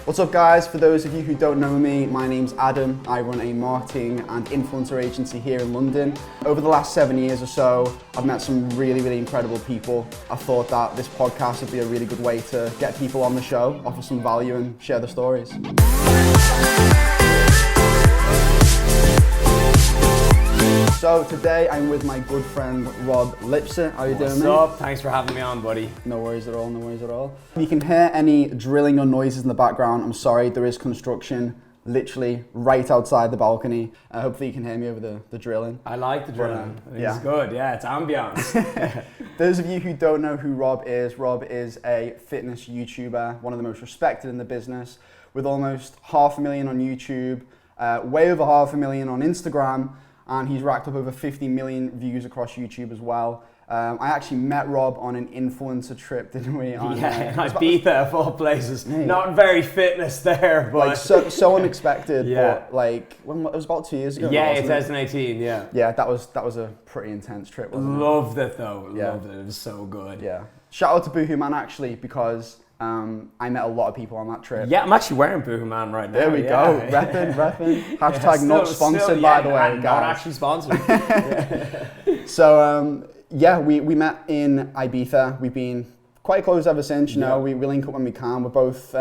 What's up guys? For those of you who don't know me, my name's Adam. I run a marketing and influencer agency here in London. Over the last 7 years or so, I've met some really incredible people. I thought that this podcast would be a really good way to get people on the show, offer some value and share the stories. So today I'm with my good friend Rob Lipsett. How are you doing, mate? What's up? Thanks for having me on, buddy. No worries at all, no worries at all. If you can hear any drilling or noises in the background, I'm sorry, there is construction literally right outside the balcony. Hopefully you can hear me over the drilling. I like the drilling. Yeah. It's good, yeah, it's ambiance. Those of you who don't know who Rob is a fitness YouTuber, one of the most respected in the business, with almost 500,000 on YouTube, way over 500,000 on Instagram, and he's racked up over 50 million views across YouTube as well. I actually met Rob on an influencer trip, didn't we? Ibiza of all places. Hey. Not very fitness there, but... Like so unexpected, yeah. But like, when, it was about 2 years ago. Yeah, 2018, yeah. Yeah, that was a pretty intense trip, wasn't it? Loved it though, yeah. Loved it, it was so good. Yeah. Shout out to Boohoo Man actually, because I met a lot of people on that trip. Yeah, I'm actually wearing Boohoo Man right now. There we go, repping. Hashtag not sponsored, by the way, guys. Not actually sponsored. So, yeah, we met in Ibiza. We've been quite close ever since, you know. We link up when we can. We're both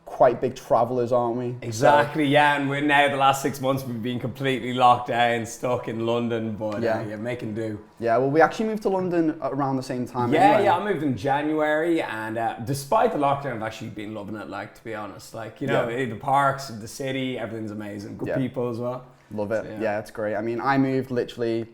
quite big travelers, aren't we? Exactly, so, yeah, and we're now the last 6 months we've been completely locked down, stuck in London, but yeah, making do. Yeah, well, we actually moved to London around the same time. Yeah, anyway. yeah, I moved in January, and despite the lockdown, I've actually been loving it. Like, to be honest, like, you know, the parks, the city, everything's amazing. Good people as well. Love it. So, yeah, it's great. I mean, I moved literally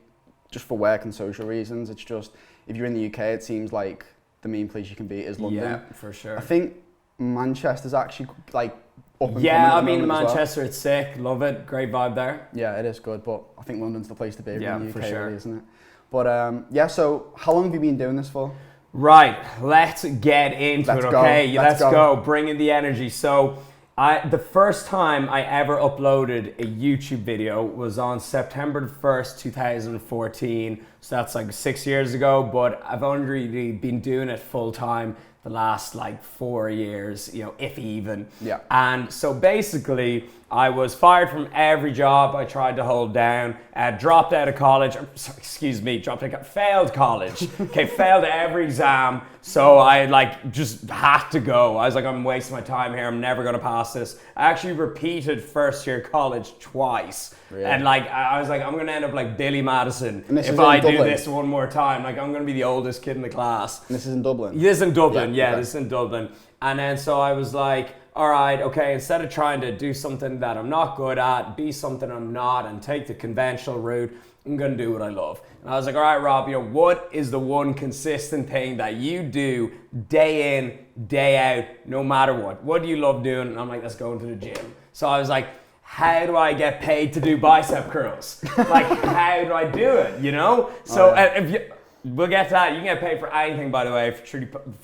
just for work and social reasons. It's just, if you're in the UK, it seems like the main place you can be is London. Yeah, for sure. I think Manchester's actually like up and yeah, I've been in Manchester, it's sick, love it, great vibe there. Yeah, it is good, but I think London's the place to be in the UK, for sure. Really, isn't it? But yeah, so how long have you been doing this for? Right, let's get into it, okay? Let's go, bring in the energy. So, the first time I ever uploaded a YouTube video was on September 1st, 2014. So that's like 6 years ago, but I've only really been doing it full time the last like 4 years, you know, if even. Yeah. And so basically, I was fired from every job I tried to hold down, dropped out of college, failed college, okay, failed every exam, so I like just had to go. I was like, I'm wasting my time here, I'm never gonna pass this. I actually repeated first year college twice. Really? And like, I was like, I'm gonna end up like Billy Madison if I do this one more time. Like, I'm gonna be the oldest kid in the class. And this is in Dublin? This is in Dublin, yeah, this is in Dublin. And then so I was like, all right, okay, instead of trying to do something that I'm not good at, be something I'm not, and take the conventional route, I'm gonna do what I love. And I was like, all right, Rob, you know, what is the one consistent thing that you do day in, day out, no matter what? What do you love doing? And I'm like, let's go into the gym. So I was like, how do I get paid to do bicep curls? Like, how do I do it, you know? So if you... We'll get to that. You can get paid for anything, by the way, if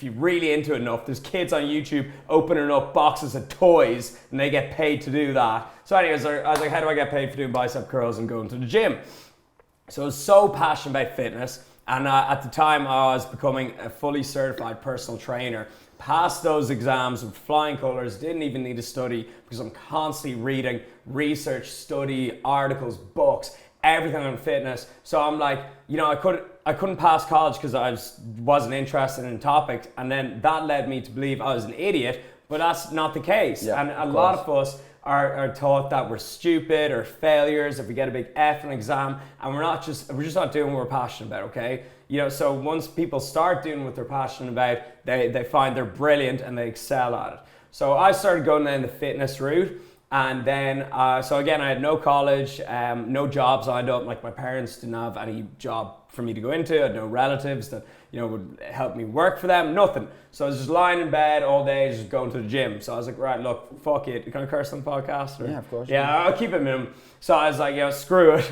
you're really into it enough. There's kids on YouTube opening up boxes of toys and they get paid to do that. So anyways, I was like, how do I get paid for doing bicep curls and going to the gym? So I was so passionate about fitness, and at the time I was becoming a fully certified personal trainer. Passed those exams with flying colors, didn't even need to study because I'm constantly reading, research, study, articles, books, everything on fitness. So I'm like, you know, I couldn't pass college because I wasn't interested in topics, and then that led me to believe I was an idiot, but that's not the case. Yeah, and a lot of us are taught that we're stupid or failures if we get a big F in an exam, and we're just not doing what we're passionate about, okay? You know, so once people start doing what they're passionate about, they find they're brilliant and they excel at it. So I started going down the fitness route. And then, so again, I had no college, no jobs lined up. Like, my parents didn't have any job for me to go into. I had no relatives that, you know, would help me work for them, nothing. So I was just lying in bed all day, just going to the gym. So I was like, right, look, fuck it. Can I curse on the podcast? Or? Yeah, of course. Yeah, I'll keep it minimum. So I was like, you know, screw it.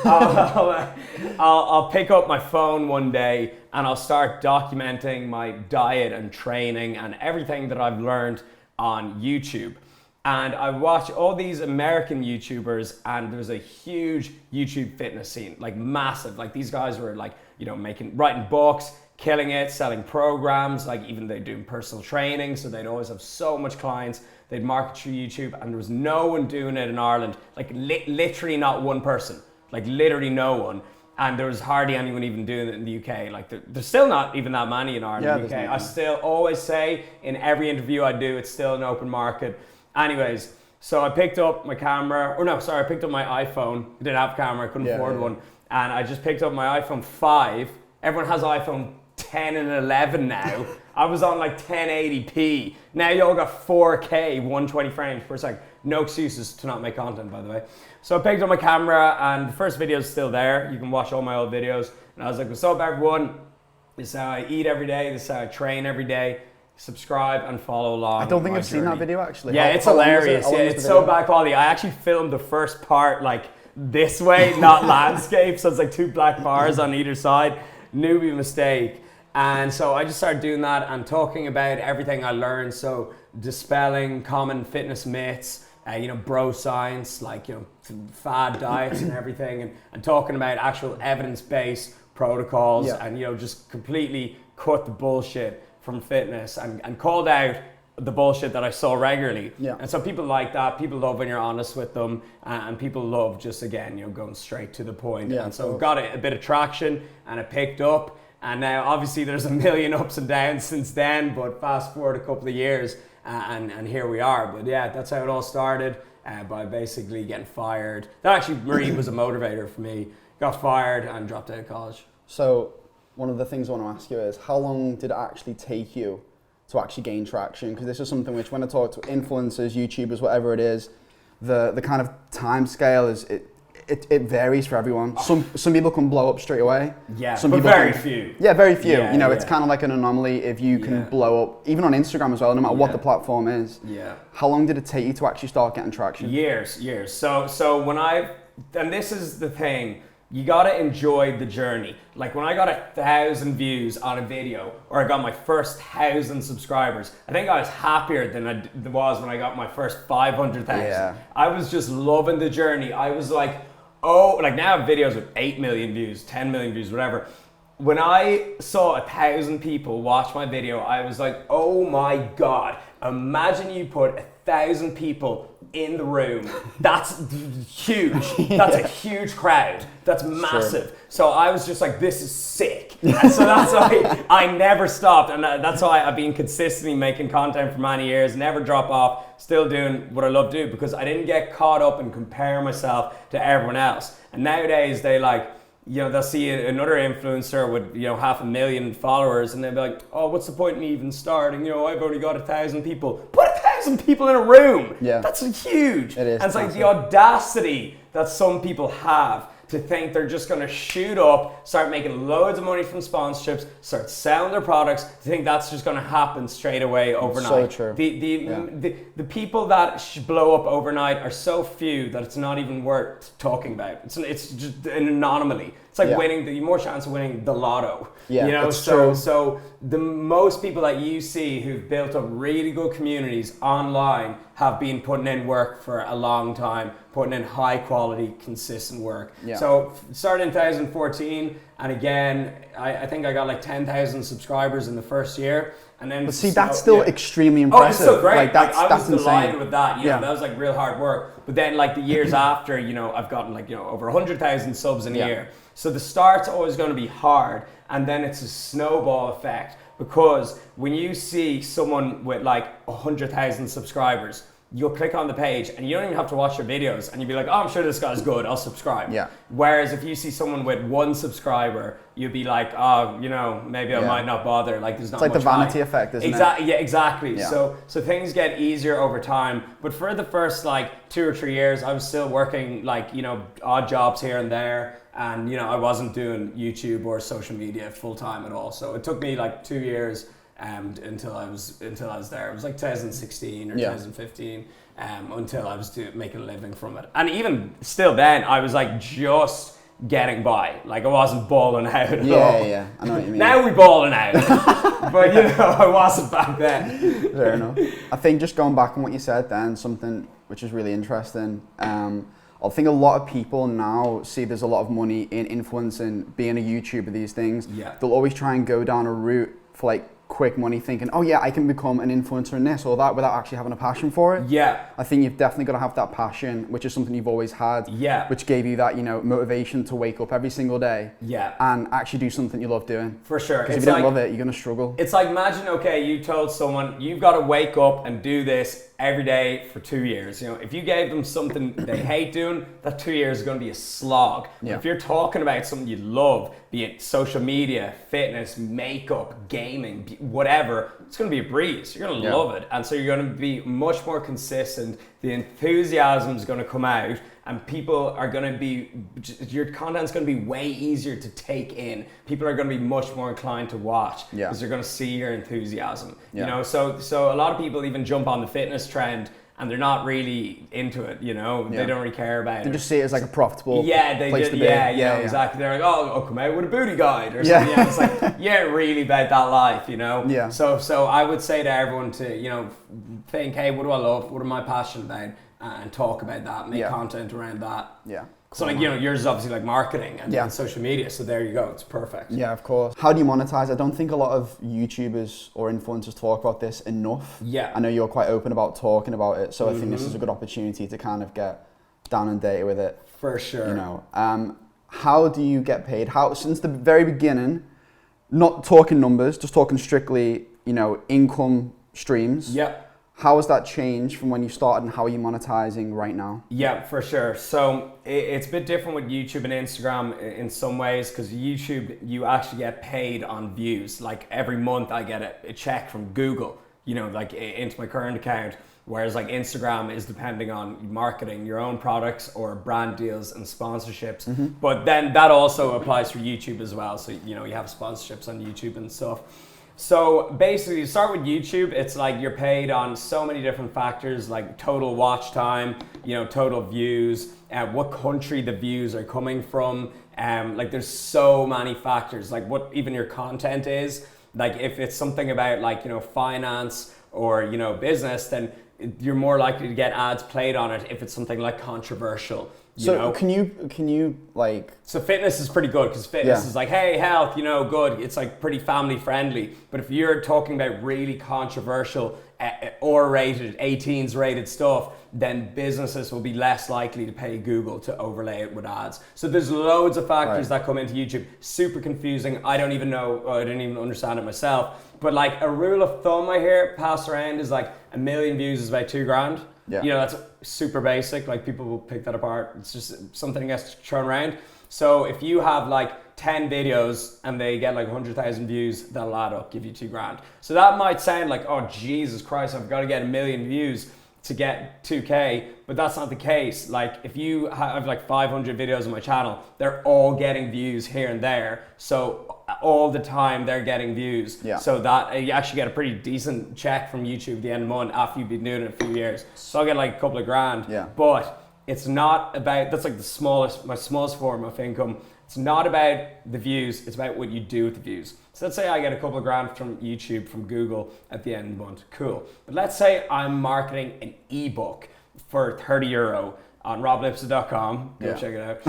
I'll pick up my phone one day and I'll start documenting my diet and training and everything that I've learned on YouTube. And I watch all these American YouTubers, and there's a huge YouTube fitness scene, like massive. Like, these guys were like, you know, writing books, killing it, selling programs, like even they're doing personal training, so they'd always have so much clients. They'd market through YouTube, and there was no one doing it in Ireland, like literally not one person, like literally no one. And there was hardly anyone even doing it in the UK. Like there's still not even that many in Ireland, the UK. I still always say in every interview I do, it's still an open market. Anyways, so I picked up my camera, I picked up my iPhone. I didn't have a camera, I couldn't afford one. And I just picked up my iPhone 5. Everyone has iPhone 10 and 11 now. I was on like 1080p. Now you all got 4K, 120 frames per second. No excuses to not make content, by the way. So I picked up my camera, and the first video is still there. You can watch all my old videos. And I was like, what's up, everyone? This is how I eat every day. This is how I train every day. Subscribe and follow along. I don't think I've seen that video, actually. Yeah, it's hilarious. Yeah, it's so bad quality. I actually filmed the first part like this way, not landscape. So it's like 2 black bars on either side. Newbie mistake. And so I just started doing that and talking about everything I learned. So dispelling common fitness myths, bro science, like, fad diets and everything, and talking about actual evidence-based protocols, and, just completely cut the bullshit from fitness and called out the bullshit that I saw regularly. Yeah. And so people like that. People love when you're honest with them, and people love just, again, going straight to the point. Yeah, and so got a bit of traction, and it picked up. And now, obviously, there's a million ups and downs since then, but fast forward a couple of years, and here we are. But yeah, that's how it all started, by basically getting fired. That actually, Marie was a motivator for me. Got fired and dropped out of college. So one of the things I want to ask you is, how long did it actually take you to actually gain traction? Because this is something which, when I talk to influencers, YouTubers, whatever it is, the kind of time scale is, it varies for everyone. Some people can blow up straight away. Yeah, some but people very few. Yeah, very few. Yeah, it's kind of like an anomaly if you can blow up, even on Instagram as well, no matter what the platform is. Yeah. How long did it take you to actually start getting traction? Years. So when and this is the thing, you gotta enjoy the journey. Like when I got 1,000 views on a video, or I got my first 1,000 subscribers, I think I was happier than I was when I got my first 500,000. Yeah. I was just loving the journey. I was like, now I have videos with 8 million views, 10 million views, whatever. When I saw 1,000 people watch my video, I was like, oh my God, imagine you put 1,000 people in the room. That's huge. That's a huge crowd. That's massive. Sure. So I was just like, this is sick. And so that's why I never stopped. And that's why I've been consistently making content for many years, never drop off, still doing what I love to do, because I didn't get caught up in comparing myself to everyone else. And nowadays they'll see another influencer with 500,000 followers, and they'll be like, oh, what's the point in me even starting? I've only got 1,000 people. Put 1,000 people in a room. Yeah. That's huge. It is. And it's like the audacity that some people have to think they're just going to shoot up, start making loads of money from sponsorships, start selling their products, to think that's just going to happen straight away overnight. So true. The people that blow up overnight are so few that it's not even worth talking about. It's just an anomaly. It's like winning, the more chance of winning the lotto. Yeah, so the most people that you see who've built up really good communities online have been putting in work for a long time, putting in high quality, consistent work. Yeah. So started in 2014, and again, I think I got like 10,000 subscribers in the first year. And then, but see, that's still extremely impressive. Oh, it's so great. I was insane. Delighted with that. That was like real hard work. But then like the years after, I've gotten over 100,000 subs in a year. So the start's always going to be hard, and then it's a snowball effect, because when you see someone with like 100,000 subscribers, you'll click on the page and you don't even have to watch their videos, and you'll be like, oh, I'm sure this guy's good, I'll subscribe. Yeah. Whereas if you see someone with 1 subscriber, you'll be like, oh, maybe I might not bother. Like there's not much. It's like the vanity effect, isn't it? Yeah, exactly. Yeah. So things get easier over time. But for the first like 2 or 3 years, I was still working like, odd jobs here and there. And, I wasn't doing YouTube or social media full time at all. So it took me like 2 years until I was there. It was like 2016 or 2015 until I was making a living from it. And even still then, I was like just getting by. Like I wasn't balling out at all. Yeah, I know what you mean. Now we balling out. But I wasn't back then. Fair enough. I think just going back on what you said then, something which is really interesting. I think a lot of people now see there's a lot of money in influencing, being a YouTuber, these things. Yeah. They'll always try and go down a route for like quick money, thinking, oh yeah, I can become an influencer in this or that, without actually having a passion for it. Yeah. I think you've definitely got to have that passion, which is something you've always had. Yeah. Which gave you that, you know, motivation to wake up every single day. Yeah. And actually do something you love doing. For sure. Because if you don't love it, you're going to struggle. It's like, imagine, okay, you told someone you've got to wake up and do this every day for 2 years. You know, if you gave them something they hate doing, that 2 years is going to be a slog. Yeah. If you're talking about something you love, be it social media, fitness, makeup, gaming, whatever, it's going to be a breeze. You're going to love it. And so you're going to be much more consistent. The enthusiasm is going to come out, and people are going to be, your content's going to be way easier to take in. People are going to be much more inclined to watch because they're going to see your enthusiasm. You know, so a lot of people even jump on the fitness trend and they're not really into it, you know. They don't really care about it. They just see it as like a profitable place to be. Yeah, exactly. They're like, oh, I'll come out with a booty guide or something. Yeah, it's like, you ain't really about that life, you know. Yeah. So I would say to everyone to, you know, think, hey, what do I love? What am I passionate about? And talk about that, make content around that. Yeah. So like, you know, yours is obviously like marketing and social media. So there you go. It's perfect. Yeah, of course. How do you monetize? I don't think a lot of YouTubers or influencers talk about this enough. Yeah. I know you're quite open about talking about it. So I think this is a good opportunity to kind of get down and dirty with it. For sure. You know, how do you get paid? How, since the very beginning, not talking numbers, just talking strictly, you know, income streams. Yep. How has that changed from when you started, and how are you monetizing right now? Yeah, for sure. So it's a bit different with YouTube and Instagram in some ways, because YouTube, you actually get paid on views. Like every month I get a check from Google, you know, like into my current account. Whereas like Instagram is depending on marketing your own products or brand deals and sponsorships. But then that also applies for YouTube as well. So, you know, you have sponsorships on YouTube and stuff. So basically, you start with YouTube, it's like you're paid on so many different factors, like total watch time, you know, total views, what country the views are coming from. Like there's so many factors, like what even your content is. Like if it's something about like, you know, finance or, you know, business, then you're more likely to get ads played on it if it's something like controversial. You know? Can you like... So fitness is pretty good, because fitness is like, hey, health, you know, good. It's like pretty family friendly. But if you're talking about really controversial, R-rated, 18s rated stuff, then businesses will be less likely to pay Google to overlay it with ads. So there's loads of factors that come into YouTube. Super confusing. I don't even know, I didn't even understand it myself. But like a rule of thumb I hear passed around is like 1 million views is about $2,000. Yeah. You know, that's super basic. Like people will pick that apart. It's just something that gets thrown around. So if you have like 10 videos and they get like 100,000 views, that'll add up, give you $2,000. So that might sound like, oh Jesus Christ, I've got to get 1 million views to get 2K, but that's not the case. Like if you have like 500 videos on my channel, they're all getting views here and there. So all the time they're getting views. Yeah. So that you actually get a pretty decent check from YouTube at the end of the month after you've been doing it a few years. So I'll get like a couple of grand. Yeah. But it's not about, that's like my smallest form of income. It's not about the views, it's about what you do with the views. So let's say I get a couple of grand from YouTube, from Google at the end of the month, cool. But let's say I'm marketing an ebook for €30 on roblipsett.com, go check it out.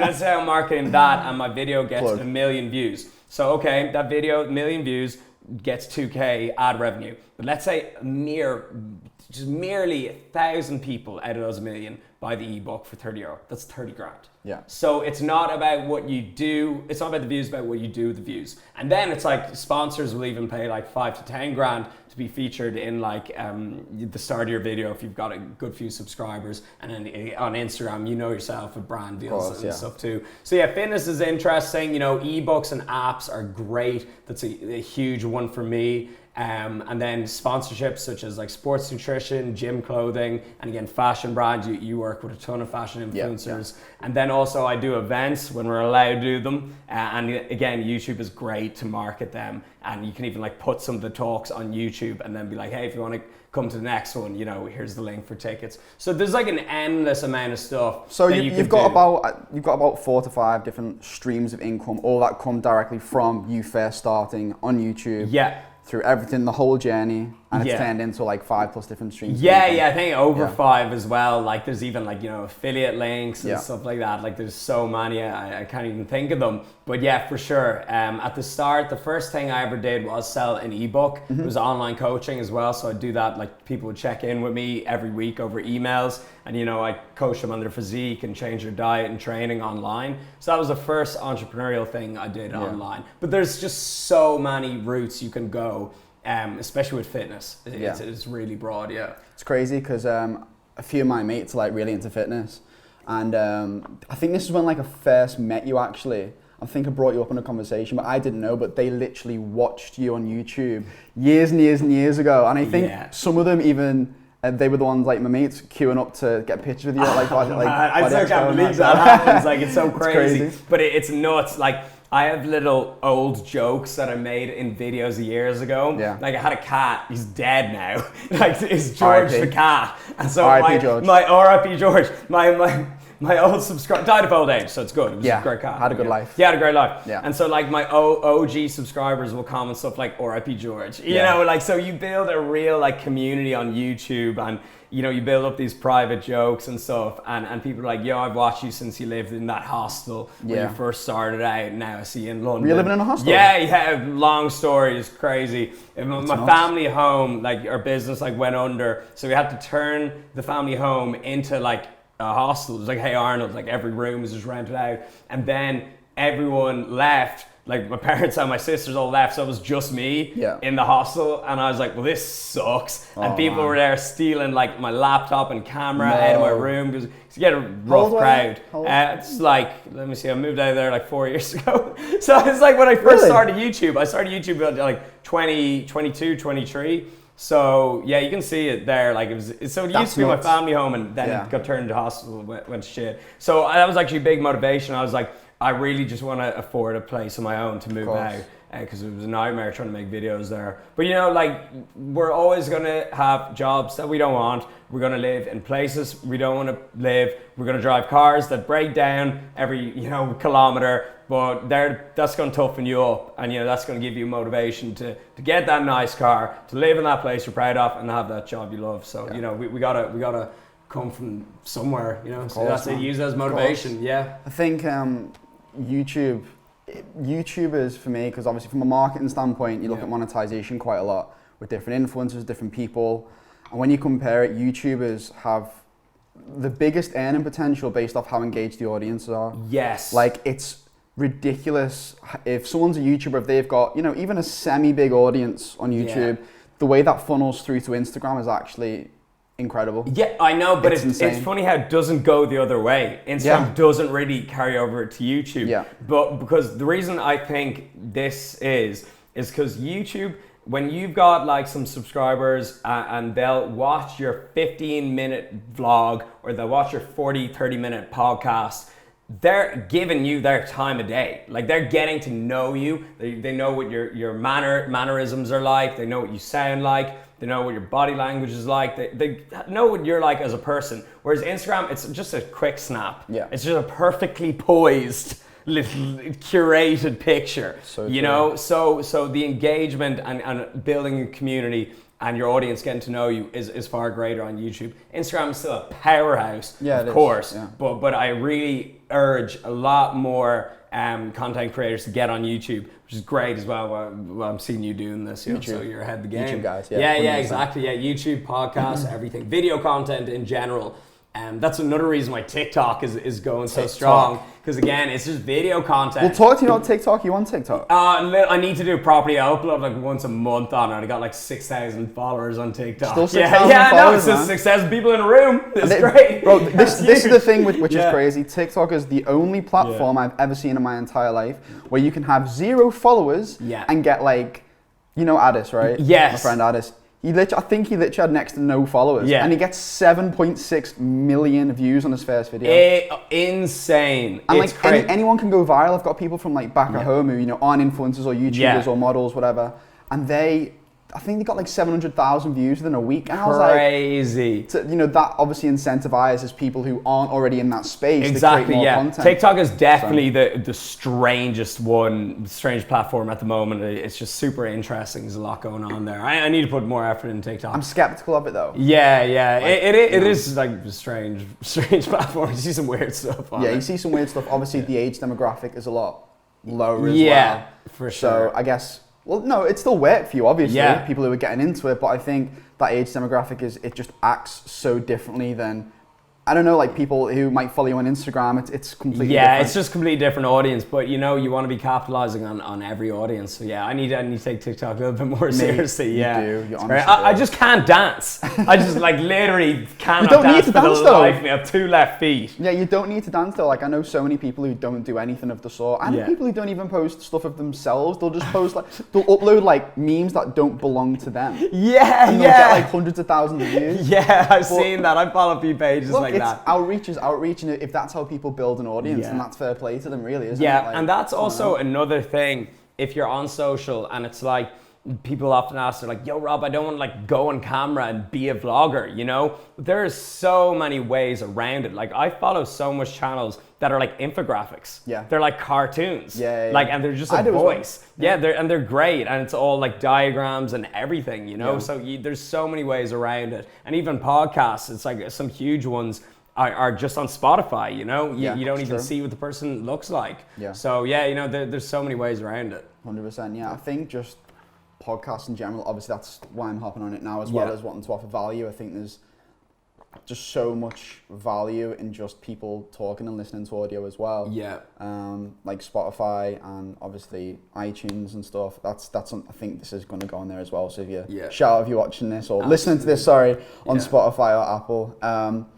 Let's say I'm marketing that and my video gets 1 million views. So okay, that video, 1 million views, gets 2K ad revenue. But let's say merely 1,000 people out of those 1 million buy the ebook for €30. That's 30 grand. Yeah. So it's not about what you do, it's not about the views, it's about what you do with the views. And then it's like sponsors will even pay like 5 to 10 grand to be featured in like the start of your video if you've got a good few subscribers. And then on Instagram, you know yourself with brand deals and stuff too. So yeah, fitness is interesting. You know, ebooks and apps are great. That's a huge one for me. And then sponsorships such as like sports nutrition, gym clothing, and again, fashion brands. You work with a ton of fashion influencers. And then also I do events when we're allowed to do them. And again, YouTube is great to market them. And you can even like put some of the talks on YouTube and then be like, hey, if you want to come to the next one, you know, here's the link for tickets. So there's like an endless amount of stuff. So you've got about 4 to 5 different streams of income, all that come directly from you first starting on YouTube. Yeah. Through everything, the whole journey. and it's Yeah. turned into like 5+ different streams. I think over Yeah. 5 as well. Like there's even like, you know, affiliate links and Yeah. stuff like that. Like there's so many, I can't even think of them. But yeah, for sure. At the start, the first thing I ever did was sell an ebook. It was online coaching as well. So I'd do that, like people would check in with me every week over emails, and you know, I coach them on their physique and change their diet and training online. So that was the first entrepreneurial thing I did online. But there's just so many routes you can go. Especially with fitness, it's really broad. Yeah, it's crazy because a few of my mates are like really into fitness, and I think this is when like I first met you actually. I think I brought you up in a conversation, but I didn't know. But they literally watched you on YouTube years and years and years ago, and I think some of them even. They were the ones like my mates queuing up to get pictures with you. I still can't believe that happens. Like it's so crazy. It's crazy. But it's nuts. Like I have little old jokes that I made in videos years ago. Yeah. Like I had a cat. He's dead now. Like it's George the cat. And so R.I.P. George. my R.I.P. George. My old subscriber died of old age, so it's good. It was a great cat. Had a good life. Yeah, had a great life. Yeah. And so like my OG subscribers will comment stuff like R.I.P. George. You know, like so you build a real like community on YouTube, and you know, you build up these private jokes and stuff, and people are like, yo, I've watched you since you lived in that hostel when you first started out. Now I see you in London. Were you living in a hostel? Yeah, long story, it's crazy. My family home, like our business like went under, so we had to turn the family home into like a hostel. It was like Hey Arnold, like every room was just rented out, and then everyone left. Like my parents and my sisters all left, so it was just me in the hostel, and I was like, well, this sucks. And people were there stealing like my laptop and camera out of my room, because you get a rough crowd. It's like, let me see, I moved out of there like 4 years ago. So it's like when I first started YouTube, I started YouTube at like 22, 23. So yeah, you can see it there. Like it used to be my family home, and then it got turned into hostel, went to shit. So that was actually a big motivation. I was like, I really just want to afford a place of my own to move out, because it was a nightmare trying to make videos there. But you know, like we're always going to have jobs that we don't want. We're going to live in places we don't want to live. We're going to drive cars that break down every, you know, kilometer. But that's going to toughen you up, and you know, that's going to give you motivation to get that nice car, to live in that place you're proud of, and have that job you love. So you know, we gotta come from somewhere, you know. So that's it. Use it as motivation. Yeah. I think YouTubers for me, because obviously from a marketing standpoint, you look at monetization quite a lot with different influencers, different people, and when you compare it, YouTubers have the biggest earning potential based off how engaged the audiences are. Yes. Like it's ridiculous if someone's a YouTuber, if they've got, you know, even a semi-big audience on YouTube, the way that funnels through to Instagram is actually incredible. Yeah, I know, but it's funny how it doesn't go the other way. Instagram doesn't really carry over to YouTube. Yeah. But because the reason I think this is because YouTube, when you've got like some subscribers and they'll watch your 15-minute vlog, or they'll watch your 30-minute podcast, they're giving you their time of day. Like they're getting to know you. They know what your mannerisms are like. They know what you sound like. They know what your body language is like. They know what you're like as a person. Whereas Instagram, it's just a quick snap. Yeah. It's just a perfectly poised, little curated picture. You know, so the engagement and building a community and your audience getting to know you is far greater on YouTube. Instagram is still a powerhouse, of course, but I really urge a lot more content creators to get on YouTube, which is great as well. I'm seeing you doing this, you know, so you're ahead of the game. YouTube guys, yeah, exactly. Yeah, YouTube, podcasts, everything, video content in general. That's another reason why TikTok is going so strong, because again, it's just video content. We'll talk to you about TikTok. You on TikTok? I need to do it properly. I upload like once a month on it. I got like 6,000 followers on TikTok. Still 6,000 followers, it's just 6,000 people in a room. It's great. Bro, this is the thing which is crazy. TikTok is the only platform I've ever seen in my entire life where you can have 0 followers and get like, you know, Addis, right? Yes. My friend Addis. I think he literally had next to no followers. Yeah. And he gets 7.6 million views on his first video. Insane. And it's like anyone can go viral. I've got people from like back at home who, you know, aren't influencers or YouTubers or models, whatever. And they I think they got like 700,000 views within a week. And Crazy. I was like, that obviously incentivizes people who aren't already in that space Exactly, to create more yeah. content. TikTok is definitely the strangest strange platform at the moment. It's just super interesting. There's a lot going on there. I need to put more effort in TikTok. I'm skeptical of it though. Yeah. It is like a strange platform. You see some weird stuff on it. Yeah, you see some weird stuff. Obviously, the age demographic is a lot lower as well. Yeah, for sure. So I guess, well, no, it still worked for you, obviously. Yeah. People who are getting into it, but I think that age demographic it just acts so differently than, I don't know, like people who might follow you on Instagram. It's completely different. It's just completely different audience. But you want to be capitalizing on every audience. So yeah, I need to take TikTok a little bit more seriously. Yeah, you do. You honestly I just can't dance. I just like literally cannot You don't dance need to for dance, the though. life of me. I have 2 left feet. Yeah, you don't need to dance though. Like I know so many people who don't do anything of the sort. I know people who don't even post stuff of themselves. They'll just post they'll upload like memes that don't belong to them. Yeah, and they'll get like hundreds of thousands of views. Yeah, I've seen that. I follow a few pages like that. Outreach is outreach, and if that's how people build an audience, then that's fair play to them, really, isn't it? Yeah, and that's also another thing. If you're on social and it's like, people often ask, they're like, yo, Rob, I don't want to like go on camera and be a vlogger, There's so many ways around it. Like I follow so much channels that are like infographics. Yeah. They're like cartoons. Yeah. Like, and they're just a voice. Well. Yeah, they're great. And it's all like diagrams and everything, Yeah. So there's so many ways around it. And even podcasts, it's like some huge ones are just on Spotify, you don't even see what the person looks like. Yeah. So there's so many ways around it. 100%. Yeah, I think just podcasts in general. Obviously, that's why I'm hopping on it now, as well as wanting to offer value. I think there's just so much value in just people talking and listening to audio as well. Yeah. Like Spotify and obviously iTunes and stuff. That's I think this is going to go on there as well. So if you shout out if you're watching this or listening to this, on Spotify or Apple.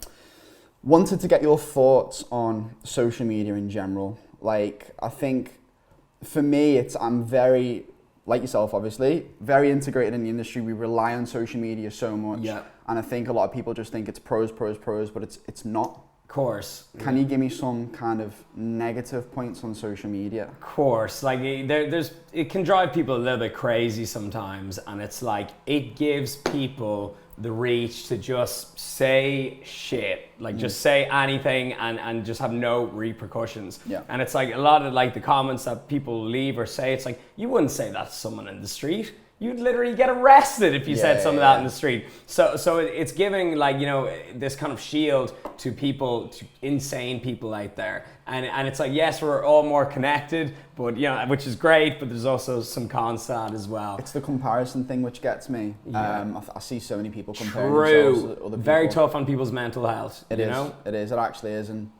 Wanted to get your thoughts on social media in general. Like, I think for me, I'm very, like yourself, obviously, very integrated in the industry. We rely on social media so much. Yeah. And I think a lot of people just think it's pros, but it's not. Of course. Can you give me some kind of negative points on social media? Of course. Like, it can drive people a little bit crazy sometimes. And it's like, it gives people the reach to just say shit, like just say anything and just have no repercussions. Yeah. And it's like a lot of like the comments that people leave or say, it's like, you wouldn't say that to someone in the street. You'd literally get arrested if you said some of that in the street. So it's giving like, this kind of shield to people, to insane people out there. And it's like, yes, we're all more connected, but which is great, but there's also some cons to that as well. It's the comparison thing which gets me. Yeah. I see so many people comparing themselves to other people. Very tough on people's mental health. It is. It actually is. And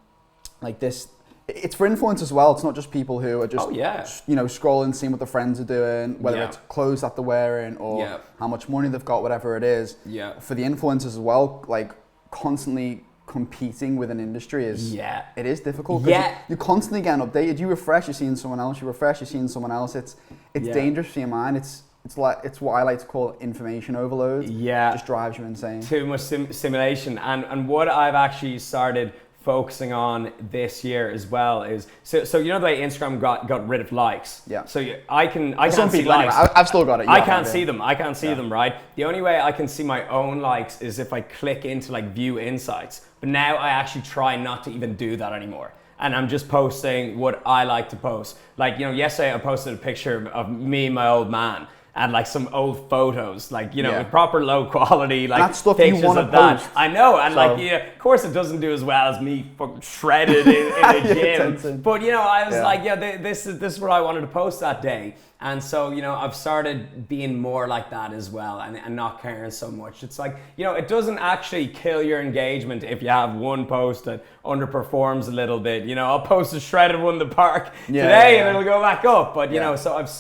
like this, it's for influence as well. It's not just people who are just, scrolling, seeing what their friends are doing, whether it's clothes that they're wearing or how much money they've got, whatever it is. Yeah. For the influencers as well, like constantly competing with an industry is it is difficult. You're constantly getting updated. You refresh, you're seeing someone else. You refresh, you're seeing someone else. It's dangerous for your mind. It's what I like to call information overload. Yeah. It just drives you insane. Too much stimulation. And what I've actually started focusing on this year as well is so the way Instagram got rid of likes. Yeah. So I can't see Anyway, likes. I've still got it. I can't see them. I can't see them, right? The only way I can see my own likes is if I click into like view insights. But now I actually try not to even do that anymore. And I'm just posting what I like to post. Like, yesterday I posted a picture of me and my old man. And like some old photos, like with proper low quality, like that's stuff pictures you want to of that. post. I know, and of course, it doesn't do as well as me fucking shredded in the gym. But I was like, this is what I wanted to post that day. And so, I've started being more like that as well and not caring so much. It's like, it doesn't actually kill your engagement if you have one post that underperforms a little bit. I'll post a shredded one in the park today and it'll go back up. But, so I've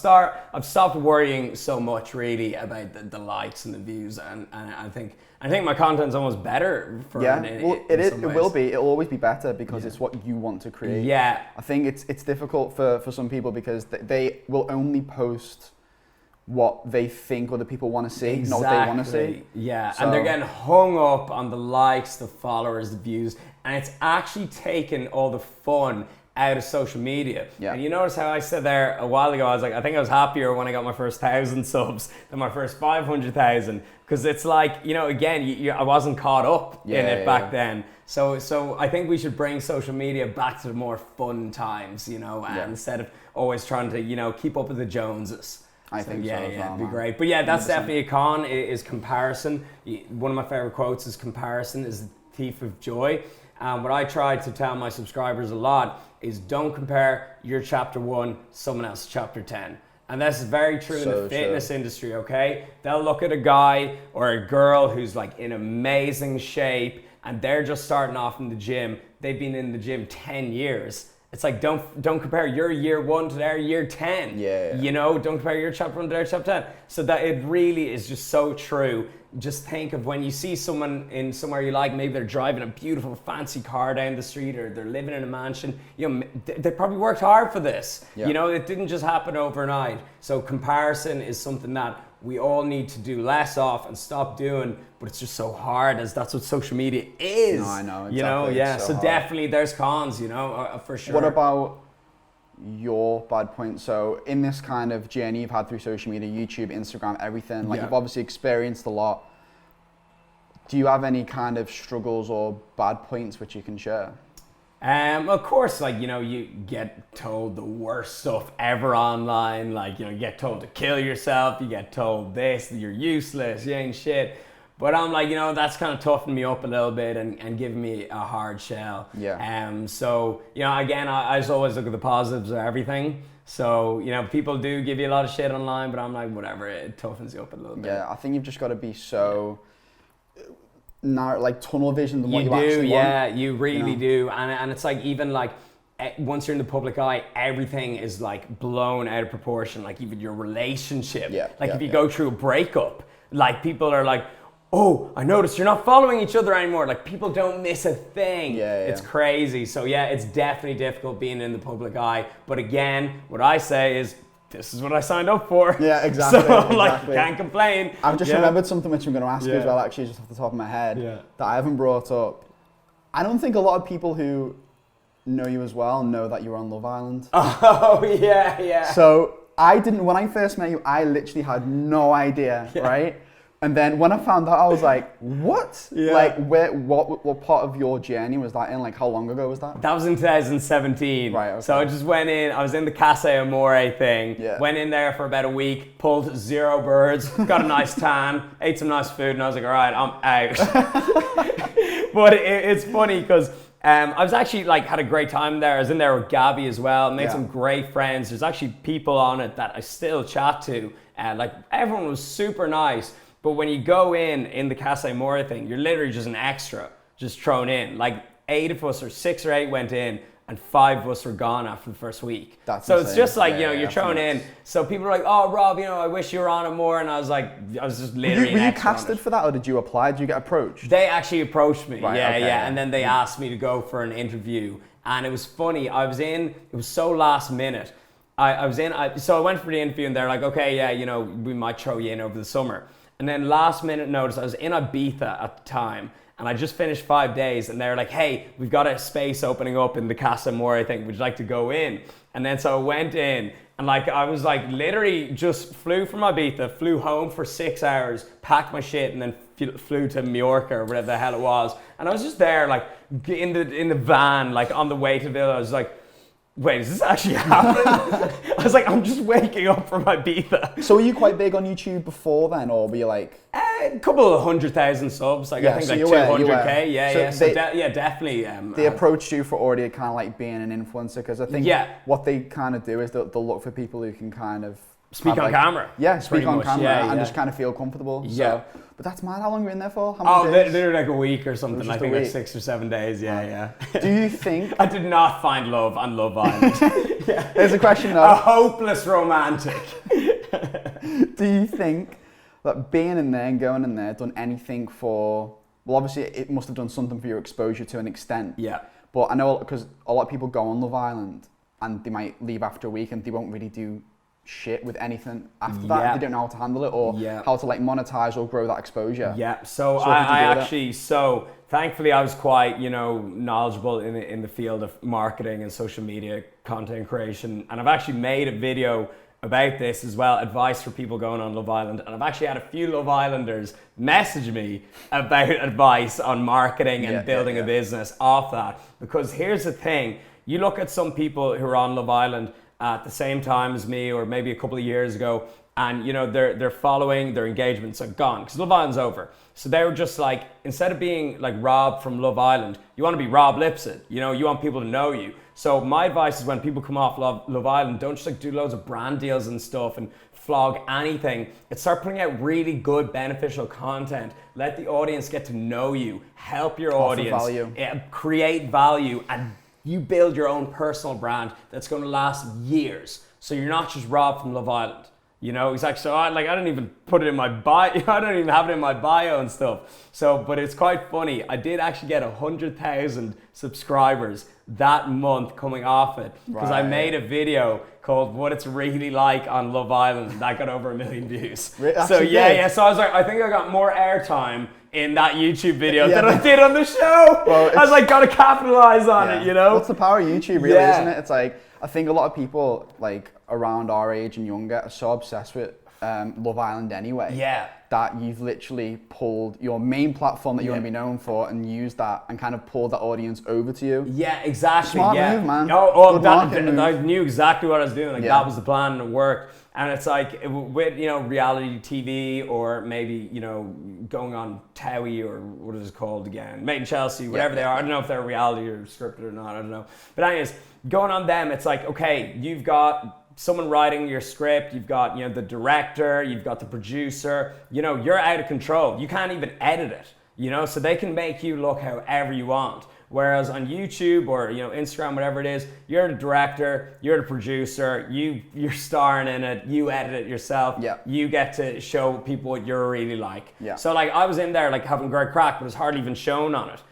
stopped worrying so much really about the likes and the views. And I think my content's almost better for it will be. It'll always be better because it's what you want to create. Yeah. I think it's difficult for some people because they will only post what they think other people want to see, not what they want to see. Yeah, and they're getting hung up on the likes, the followers, the views, and it's actually taken all the fun out of social media. Yeah. And you notice how I said there a while ago, I was like, I think I was happier when I got my first 1,000 subs than my first 500,000. Because it's like, you know, again, I wasn't caught up in it back then. So I think we should bring social media back to the more fun times, you know, instead of always trying to, you know, keep up with the Joneses. I think so as well, it'd be man. great. But yeah, that's 100%. definitely a con, is comparison. One of my favorite quotes is, comparison is the thief of joy. What I try to tell my subscribers a lot is, don't compare your chapter 1 to someone else's chapter 10. And that's very true in the fitness industry, okay? They'll look at a guy or a girl who's like in amazing shape and they're just starting off in the gym. They've been in the gym 10 years. It's like, don't compare your year 1 to their year 10. You know, don't compare your chapter 1 to their chapter 10. So that it really is just so true. Just think of when you see someone in somewhere you like, maybe they're driving a beautiful fancy car down the street, or they're living in a mansion, you know, they probably worked hard for this. You know, it didn't just happen overnight. So comparison is something that we all need to do less of and stop doing, but it's just so hard, as that's what social media is. No, I know, exactly. You know, yeah. It's so hard. Definitely there's cons, you know, for sure. What about your bad points? So in this kind of journey you've had through social media, YouTube, Instagram, everything, like you've obviously experienced a lot. Do you have any kind of struggles or bad points which you can share? Of course, like, you know, you get told the worst stuff ever online. Like, you know, you get told to kill yourself. You get told this, that you're useless, you ain't shit. But I'm like, you know, that's kind of toughened me up a little bit and giving me a hard shell. So, you know, again, I just always look at the positives of everything. So, you know, people do give you a lot of shit online, but I'm like, whatever, it toughens you up a little bit. Yeah, I think you've just got to be so... like tunnel vision than what you do, actually yeah, want. you really do. And it's like, even like once you're in the public eye, everything is like blown out of proportion. Like even your relationship. If you go through a breakup, like people are like, oh, I noticed you're not following each other anymore. Like people don't miss a thing. It's crazy. So yeah, it's definitely difficult being in the public eye. But again, what I say is, this is what I signed up for. Yeah, exactly. So I'm like, can't complain. I've just remembered something which I'm going to ask you as well, actually, just off the top of my head, that I haven't brought up. I don't think a lot of people who know you as well know that you're on Love Island. Oh, yeah. So when I first met you, I literally had no idea, right? And then when I found out, I was like, what? Like, what part of your journey was that in? Like, how long ago was that? That was in 2017. Right, okay. So I just went in, I was in the Casa Amore thing, Yeah. went in there for about a week, pulled 0 birds, got a nice tan, ate some nice food, and I was like, all right, I'm out. But it's funny because I was actually like, had a great time there. I was in there with Gabby as well, made some great friends. There's actually people on it that I still chat to. Like, everyone was super nice. But when you go in the Casa Amore thing, you're literally just an extra, just thrown in. Like 8 of us, or 6 or 8 went in, and 5 of us were gone after the first week. That's so insane. It's just like, you know, you're thrown in. So people are like, oh, Rob, you know, I wish you were on it more. And I was like, I was just literally Were you an extra on casted it. for that, or did you apply? Did you get approached? They actually approached me, Right, and then they asked me to go for an interview. And it was funny, it was so last minute. So I went for the interview, and they're like, okay, yeah, you know, we might throw you in over the summer. And then last minute notice, I was in Ibiza at the time, and I just finished 5 days, and they're like, hey, we've got a space opening up in the Casa Amore thing, would you like to go in? And then so I went in, and like I was like literally just flew from Ibiza, flew home for 6 hours, packed my shit, and then flew to Mallorca or whatever the hell it was. And I was just there like in the van, like on the way to Villa. I was like, wait, is this actually happening? I was like, I'm just waking up from Ibiza. So were you quite big on YouTube before then, or were you like... A couple of 100,000 subs, like I think so like you were. 200k, So definitely. They approached you for already kind of like being an influencer, because I think what they kind of do is they'll look for people who can kind of... Speak on camera. Yeah, speak on camera and yeah. just kind of feel comfortable. Yeah. So, but that's mad. How long were you in there for? How many days? Literally like a week or something. I think a like week. 6 or 7 days. Yeah. Do you think... I did not find love on Love Island. There's a question though. A hopeless romantic. Do you think that being in there and going in there done anything for... Well, obviously it must have done something for your exposure to an extent. Yeah. But I know, because a lot of people go on Love Island and they might leave after a week and they won't really do shit with anything after that. They don't know how to handle it or how to like monetize or grow that exposure. Yeah. So I actually, so thankfully I was quite, knowledgeable in the field of marketing and social media content creation. And I've actually made a video about this as well, advice for people going on Love Island. And I've actually had a few Love Islanders message me about advice on marketing and building a business off that. Because here's the thing, you look at some people who are on Love Island at the same time as me, or maybe a couple of years ago, and their following, their engagements are gone because Love Island's over. So they were just like, instead of being like Rob from Love Island, you want to be Rob Lipsett. You want people to know you. So my advice is when people come off Love Island, don't just like do loads of brand deals and stuff and flog anything. It's start putting out really good, beneficial content. Let the audience get to know you. Help your audience. Value. Create value, and you build your own personal brand that's going to last years. So you're not just Rob from Love Island. He's like, so I don't even put it in my bio. I don't even have it in my bio and stuff. So, but it's quite funny. I did actually get 100,000 subscribers that month coming off it because I made a video called "What It's Really Like on Love Island." That got over 1 million views. So So I was like, I think I got more airtime in that YouTube video than I did on the show. Well, I was like, gotta capitalize on it, What's the power of YouTube, really, isn't it? It's like, I think a lot of people like around our age and younger are so obsessed with Love Island anyway. That you've literally pulled your main platform that you want to be known for and used that and kind of pulled that audience over to you. Yeah, exactly. Smart move, man. I knew exactly what I was doing. Like that was the plan and it worked. And it's like with reality TV or maybe going on Towie or what is it called again, Made in Chelsea, whatever they are. I don't know if they're reality or scripted or not. I don't know. But anyways, going on them, it's like, okay, you've got someone writing your script, you've got the director, you've got the producer. You're out of control. You can't even edit it. So they can make you look however you want. Whereas on YouTube or Instagram, whatever it is, you're the director, you're the producer, you're starring in it, you edit it yourself, you get to show people what you're really like. So like I was in there like having great crack, but it was hardly even shown on it.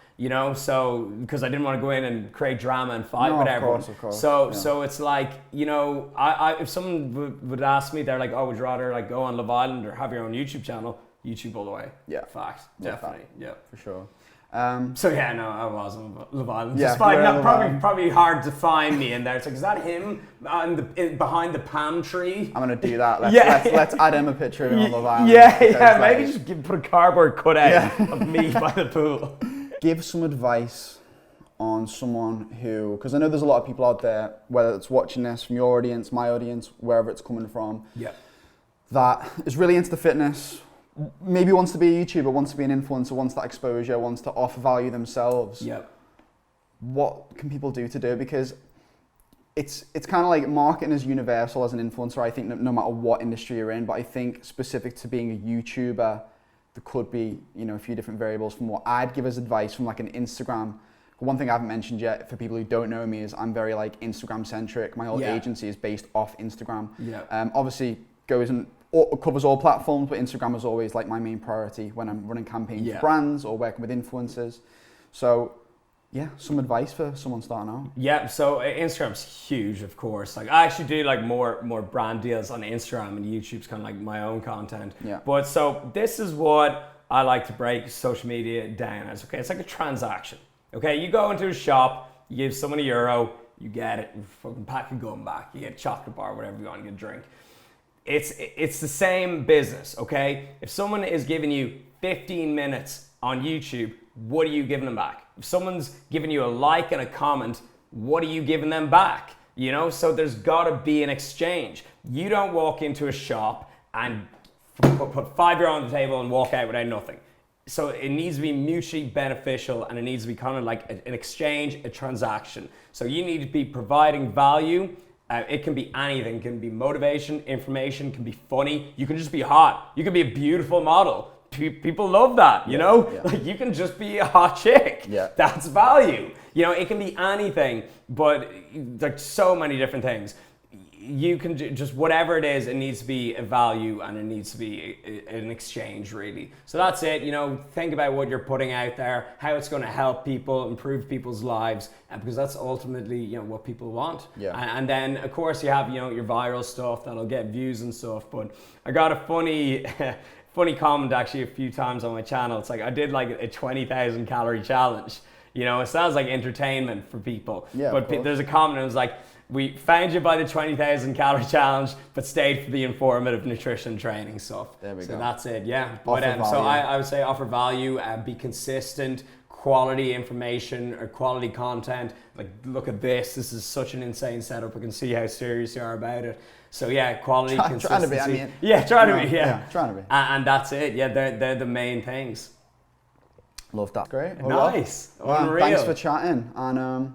So because I didn't want to go in and create drama and fight with everyone. Of course. So it's like, I if someone would ask me, they're like, oh, would you rather like go on Love Island or have your own YouTube channel? YouTube all the way. Fact. Definitely. For sure. I was on Love Island. Despite probably hard to find me in there. It's like, is that him behind the palm tree? I'm gonna do that. Let's add him a picture of him on Love Island. Maybe just put a cardboard cutout of me by the pool. Give some advice on someone who, because I know there's a lot of people out there, whether it's watching this from your audience, my audience, wherever it's coming from, that is really into the fitness, maybe wants to be a YouTuber, wants to be an influencer, wants that exposure, wants to offer value themselves. What can people do to do it? Because it's kind of like marketing is universal as an influencer, I think, no matter what industry you're in, but I think specific to being a YouTuber, there could be, a few different variables from what I'd give as advice from like an Instagram. One thing I haven't mentioned yet for people who don't know me is I'm very like Instagram centric. My whole agency is based off Instagram. Obviously covers all platforms, but Instagram is always like my main priority when I'm running campaigns for brands or working with influencers. So some advice for someone starting out. So Instagram's huge, of course. Like I actually do like more brand deals on Instagram, and YouTube's kind of like my own content. But so this is what I like to break social media down as. Okay, it's like a transaction. Okay, you go into a shop, you give someone €1, you get it, fucking pack of gum back, you get a chocolate bar, whatever you want, you get a drink. It's the same business, okay? If someone is giving you 15 minutes on YouTube, what are you giving them back? If someone's giving you a like and a comment, what are you giving them back? So there's gotta be an exchange. You don't walk into a shop and put €5 on the table and walk out without nothing. So it needs to be mutually beneficial, and it needs to be kind of like an exchange, a transaction. So you need to be providing value. It can be anything. It can be motivation, information, can be funny. You can just be hot. You can be a beautiful model. People love that, Like you can just be a hot chick. That's value. It can be anything, but like so many different things. you can do just whatever it is, it needs to be a value and it needs to be an exchange, really. So that's it. You know, think about what you're putting out there, how it's going to help people, improve people's lives, because that's ultimately, you know, what people want. Yeah. And then of course you have, you know, your viral stuff that'll get views and stuff. But I got a funny funny comment actually a few times on my channel. It's like I did like a 20,000 calorie challenge. You know, it sounds like entertainment for people. Yeah, but there's a comment, and it was like, we found you by the 20,000 calorie challenge, but stayed for the informative nutrition training stuff. There we go. So that's it, yeah. But Offer so value. I would say offer value, be consistent, quality information or quality content. Like, look at this. This is such an insane setup. I can see how serious you are about it. So yeah, quality, consistency. Trying to be, I mean. Yeah, trying to be, yeah. Trying to be. And that's it. Yeah, they're the main things. Love that. Great. Well, Nice. well, Unreal. thanks for chatting. And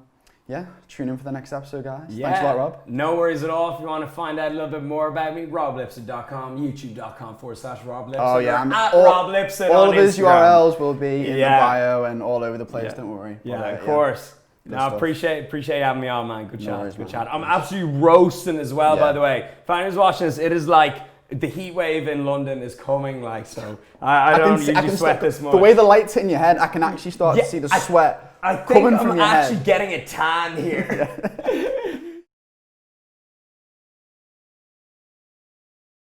yeah, tune in for the next episode, guys. Yeah. Thanks a lot, Rob. No worries at all. If you want to find out a little bit more about me, roblipsett.com, youtube.com/roblipsett. Oh yeah, at Rob Lipsett all on of his Instagram. URLs will be in Yeah. the bio and all over the place. Yeah. Don't worry. Yeah, But, of course. Good No, stuff. appreciate you having me on, man. Good No chat. worries, Good man. chat. I'm absolutely roasting as well, Yeah. by the way. If anyone's watching this, it is like the heat wave in London is coming, like, so I don't usually sweat this much. The way the light's hitting your head, I can actually start to see the sweat I think coming I'm from your actually head. getting a tan here.